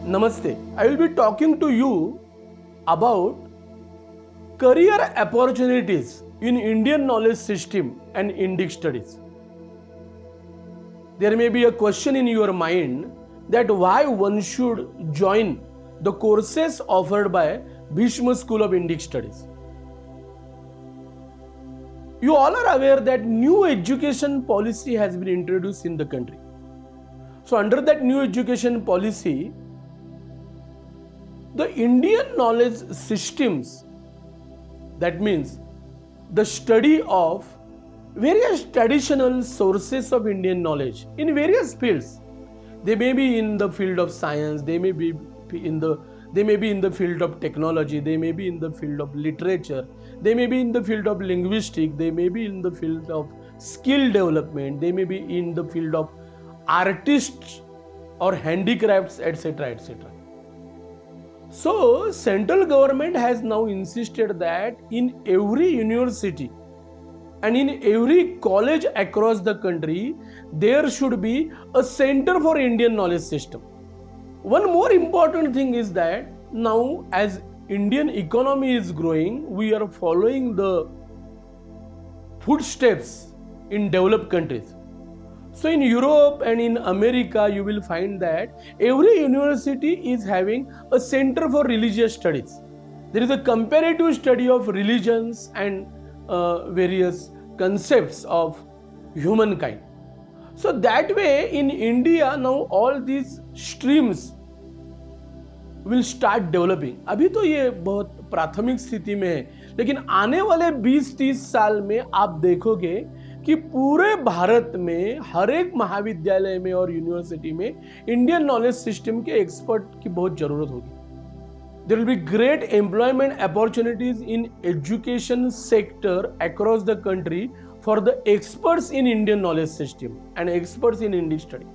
Namaste. I will be talking to you about career opportunities in Indian knowledge system and Indic studies. There may be a question in your mind that why one should join the courses offered by Bhishma School of Indic Studies. You all are aware that new education policy has been introduced in the country. So under that new education policy, the Indian knowledge systems, that means the study of various traditional sources of Indian knowledge in various fields. They may be in the field of science, they may be in the field of technology, they may be in the field of literature, they may be in the field of linguistics, they may be in the field of skill development, they may be in the field of artists or handicrafts, etc., etc. So central government has now insisted that in every university and in every college across the country, there should be a center for Indian knowledge system. One more important thing is that now as Indian economy is growing, we are following the footsteps in developed countries. So in Europe and in America, you will find that every university is having a center for religious studies. There is a comparative study of religions and various concepts of humankind. So that way in India now all these streams will start developing. अभी तो ये बहुत प्राथमिक स्थिति में है, लेकिन आने वाले 20-30 साल में आप देखोगे कि पूरे भारत में हर एक महाविद्यालय में और यूनिवर्सिटी में इंडियन नॉलेज सिस्टम के एक्सपर्ट की बहुत जरूरत होगी. There will be great employment opportunities in education sector across the country for the experts in Indian knowledge system and experts in Indian study.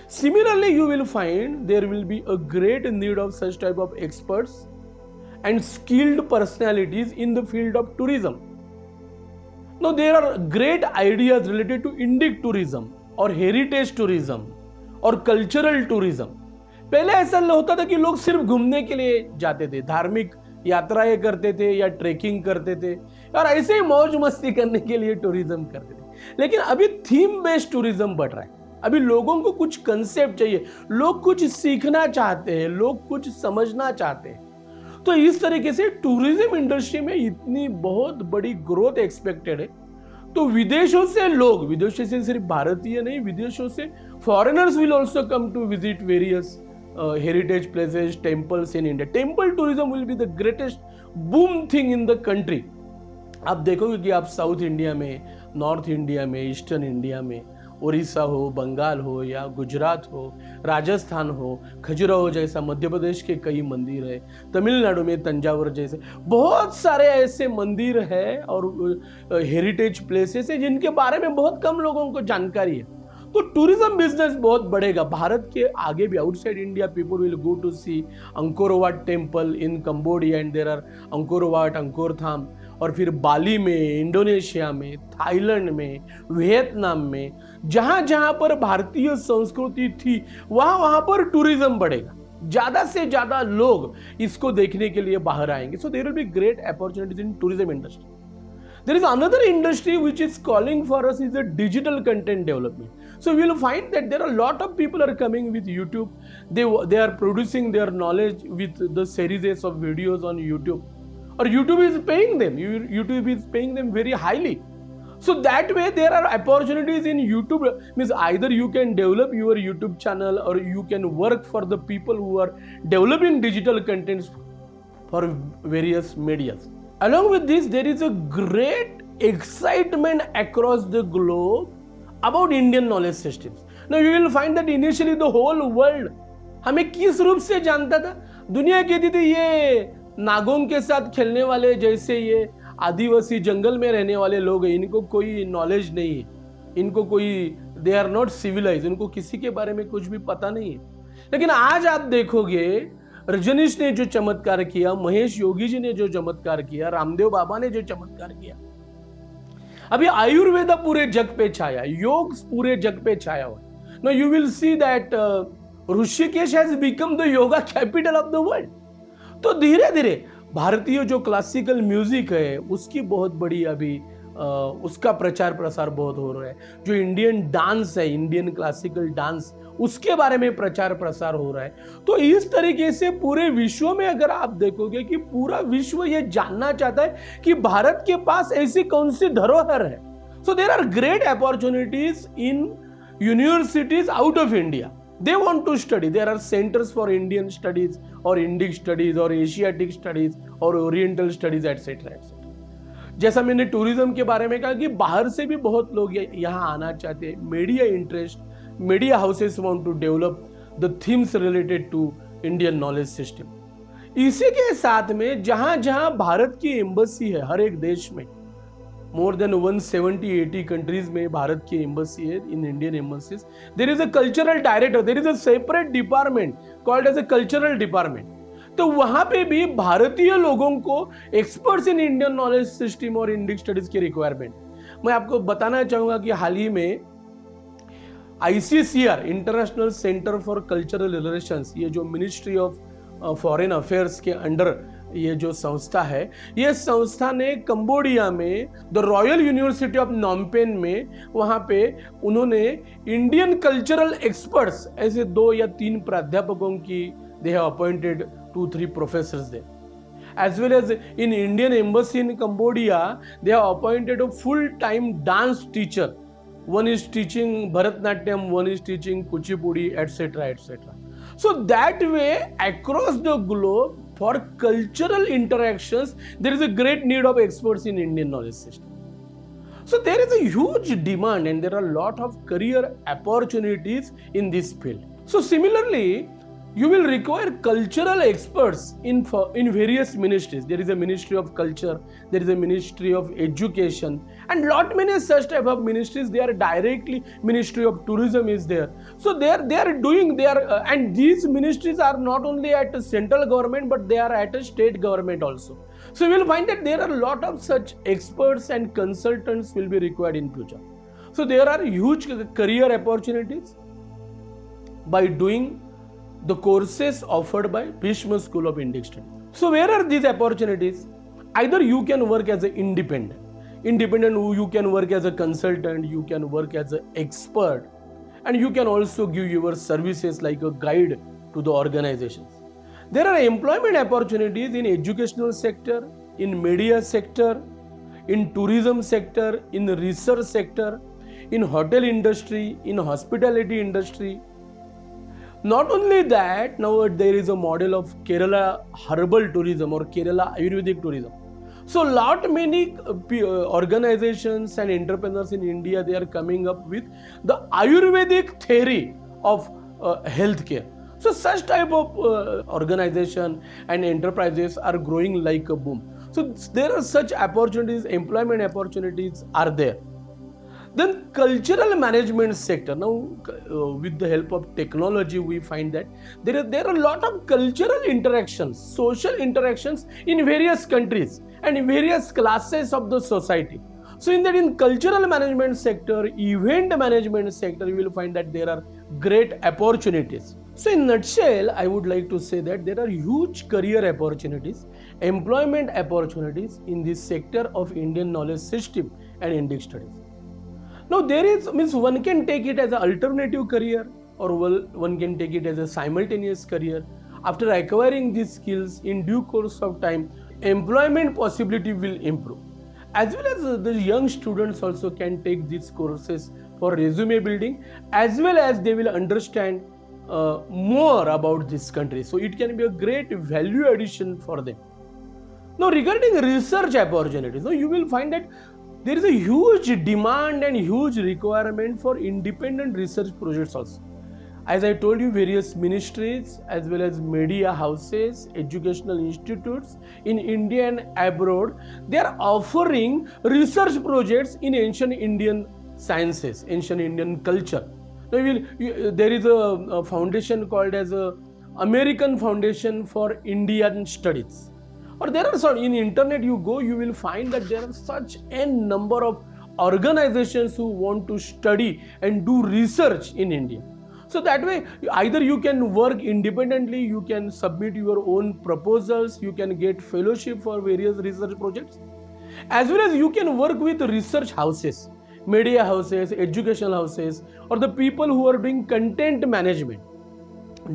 Similarly, you will find there will be a great need of such type of experts and skilled personalities in the field of tourism. Now, there are great ideas related to Indic tourism or heritage tourism or cultural tourism. पहले ऐसा होता था कि लोग सिर्फ घूमने के लिए जाते थे, धार्मिक यात्राएं करते थे या ट्रेकिंग करते थे और ऐसे ही मौज मस्ती करने के लिए टूरिज्म करते थे. लेकिन अभी थीम बेस्ड टूरिज्म बढ़ रहा है. अभी लोगों को कुछ कंसेप्ट चाहिए, लोग कुछ सीखना चाहते हैं, लोग कुछ समझना चाहते हैं. तो इस तरीके से टूरिज्म इंडस्ट्री में इतनी बहुत बड़ी ग्रोथ एक्सपेक्टेड है. तो विदेशों से लोग, विदेशों से सिर्फ भारतीय नहीं, विदेशों से foreigners will also come to visit various heritage places, temples in India. Temple tourism will be the greatest boom thing in the country. आप देखोगे कि आप साउथ इंडिया में, नॉर्थ इंडिया में, ईस्टर्न इंडिया में, उड़ीसा हो, बंगाल हो या गुजरात हो, राजस्थान हो, खजुराहो जैसा मध्य प्रदेश के कई मंदिर है, तमिलनाडु में तंजावर जैसे बहुत सारे ऐसे मंदिर है और हेरिटेज प्लेसेस है जिनके बारे में बहुत कम लोगों को जानकारी है. तो टूरिज्म बिजनेस बहुत बढ़ेगा. भारत के आगे भी outside India people will go to see Angkor Wat temple in Cambodia and there are Angkor Wat, Angkor Thom, और फिर बाली में, इंडोनेशिया में, थाईलैंड में, वियतनाम में, जहां जहां पर भारतीय संस्कृति थी वहां पर टूरिज्म बढ़ेगा. ज्यादा से ज्यादा लोग इसको देखने के लिए बाहर आएंगे. So there will be great opportunities in tourism industry. There is another industry which is calling for us is the digital content development. So we will find that there are a lot of people are coming with YouTube. They are producing their knowledge with the series of videos on YouTube. Or YouTube is paying them. YouTube is paying them very highly. So that way there are opportunities in YouTube. Means either you can develop your YouTube channel or you can work for the people who are developing digital contents for various medias. Along with this, there is a great excitement across the globe about Indian knowledge systems. Now you will find that initially the whole world हमें किस रूप से जानता था? दुनिया कहती थी ये नागों के साथ खेलने वाले, जैसे ये आदिवासी जंगल में रहने वाले लोग हैं, इनको कोई नॉलेज नहीं है, इनको कोई, दे आर नॉट सिविलाइज, इनको किसी के बारे में कुछ भी पता नहीं है. लेकिन आज आप देखोगे रजनीश ने जो चमत्कार किया, महेश योगी जी ने जो चमत्कार किया, रामदेव बाबा ने जो चमत्कार किया, अभी आयुर्वेदा पूरे जग पे छाया, योग पूरे जग पे छाया हुआ. Now you will see that Rishikesh has become the yoga capital of the world. तो धीरे धीरे भारतीय जो क्लासिकल म्यूजिक है उसकी बहुत बड़ी अभी उसका प्रचार प्रसार बहुत हो रहा है। जो इंडियन डांस है, इंडियन क्लासिकल डांस, उसके बारे में प्रचार प्रसार हो रहा है। तो इस तरीके से पूरे विश्व में अगर आप देखोगे कि पूरा विश्व ये जानना चाहता है कि भारत के पास ऐसी कौन सी धरोहर है। So there are great opportunities in universities out of India. They want to study. There are centers for Indian studies or Indic studies or Asiatic studies or Oriental studies etc. जैसा मैंने टूरिज्म के बारे में कहा कि बाहर से भी बहुत लोग यहाँ आना चाहते हैं। Media interest, media houses want to develop the themes related to Indian knowledge system. इसी के साथ में जहां जहां भारत की एम्बेसी है हर एक देश में, more than 170-80 countries में भारत की एम्बेसी है, in Indian embassies, there is a cultural director, there is a separate department called as a cultural department। तो वहां पे भी भारतीय लोगों को experts in Indian knowledge system और इंडिक स्टडीज की रिक्वायरमेंट। मैं आपको बताना चाहूंगा कि हाल ही में ICCR, international centre for cultural relations, ये जो मिनिस्ट्री ऑफ फॉरेन अफेयर्स के अंडर ये जो संस्था है, ये संस्था ने कंबोडिया में द रॉयल यूनिवर्सिटी ऑफ नॉमपेन में वहां पे उन्होंने इंडियन कल्चरल एक्सपर्ट्स ऐसे 2 या 3 प्राध्यापकों की they have appointed 2-3 professors they, as well as in Indian embassy in Cambodia they have appointed a full-time dance teacher. One is teaching Bharatnatyam, one is teaching Kuchipudi, etc. etc. So that way across the globe for cultural interactions there is a great need of experts in Indian knowledge system. So there is a huge demand and there are a lot of career opportunities in this field. So similarly you will require cultural experts in various ministries. There is a Ministry of Culture, there is a Ministry of Education, and lot many such type of ministries. They are directly Ministry of Tourism is there. So they are doing and these ministries are not only at the central government but they are at a state government also. So you will find that there are a lot of such experts and consultants will be required in future. So there are huge career opportunities by doing the courses offered by Bhishma School of Indic Studies. So where are these opportunities? Either you can work as an independent, you can work as a consultant, you can work as an expert, and you can also give your services like a guide to the organizations. There are employment opportunities in educational sector, in media sector, in tourism sector, in the research sector, in hotel industry, in hospitality industry. Not only that, now there is a model of Kerala herbal tourism or Kerala Ayurvedic tourism. So lot many organizations and entrepreneurs in India, they are coming up with the Ayurvedic theory of healthcare. So such type of organization and enterprises are growing like a boom. So there are such opportunities, employment opportunities are there. Then cultural management sector. Now with the help of technology we find that there are a lot of cultural interactions, social interactions in various countries and in various classes of the society. So in cultural management sector, event management sector, you will find that there are great opportunities. So in nutshell, I would like to say that there are huge career opportunities, employment opportunities in this sector of Indian knowledge system and Indic studies. Now one can take it as an alternative career or one can take it as a simultaneous career. After acquiring these skills in due course of time, employment possibility will improve. As well as the young students also can take these courses for resume building, as well as they will understand more about this country. So it can be a great value addition for them. Now regarding research opportunities, you will find that there is a huge demand and huge requirement for independent research projects also. As I told you, various ministries as well as media houses, educational institutes in India and abroad, they are offering research projects in ancient Indian sciences, ancient Indian culture. Now there is a foundation called as American Foundation for Indian Studies. Or there are some, in internet you go, you will find that there are such a number of organizations who want to study and do research in India. So that way, either you can work independently, you can submit your own proposals, you can get fellowship for various research projects, as well as you can work with research houses, media houses, educational houses, or the people who are doing content management,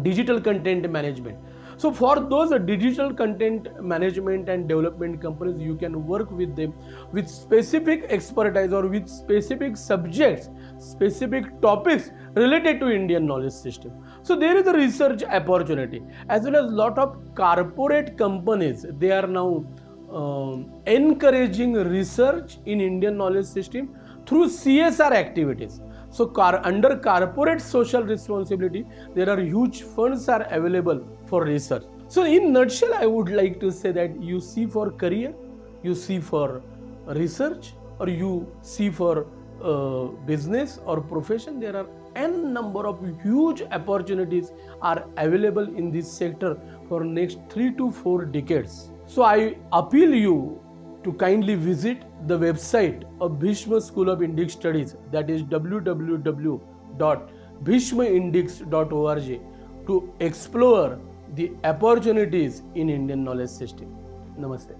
digital content management. So for those digital content management and development companies, you can work with them with specific expertise or with specific subjects, specific topics related to Indian knowledge system. So there is a research opportunity, as well as lot of corporate companies, they are now encouraging research in Indian knowledge system through CSR activities. So under corporate social responsibility, there are huge funds are available for research. So in nutshell, I would like to say that you see for career, you see for research, or you see for business or profession, there are n number of huge opportunities are available in this sector for next 3 to 4 decades. So I appeal you to kindly visit the website of Bhishma School of Indic Studies, that is www.bhishmaindex.org, to explore the opportunities in Indian knowledge system. Namaste.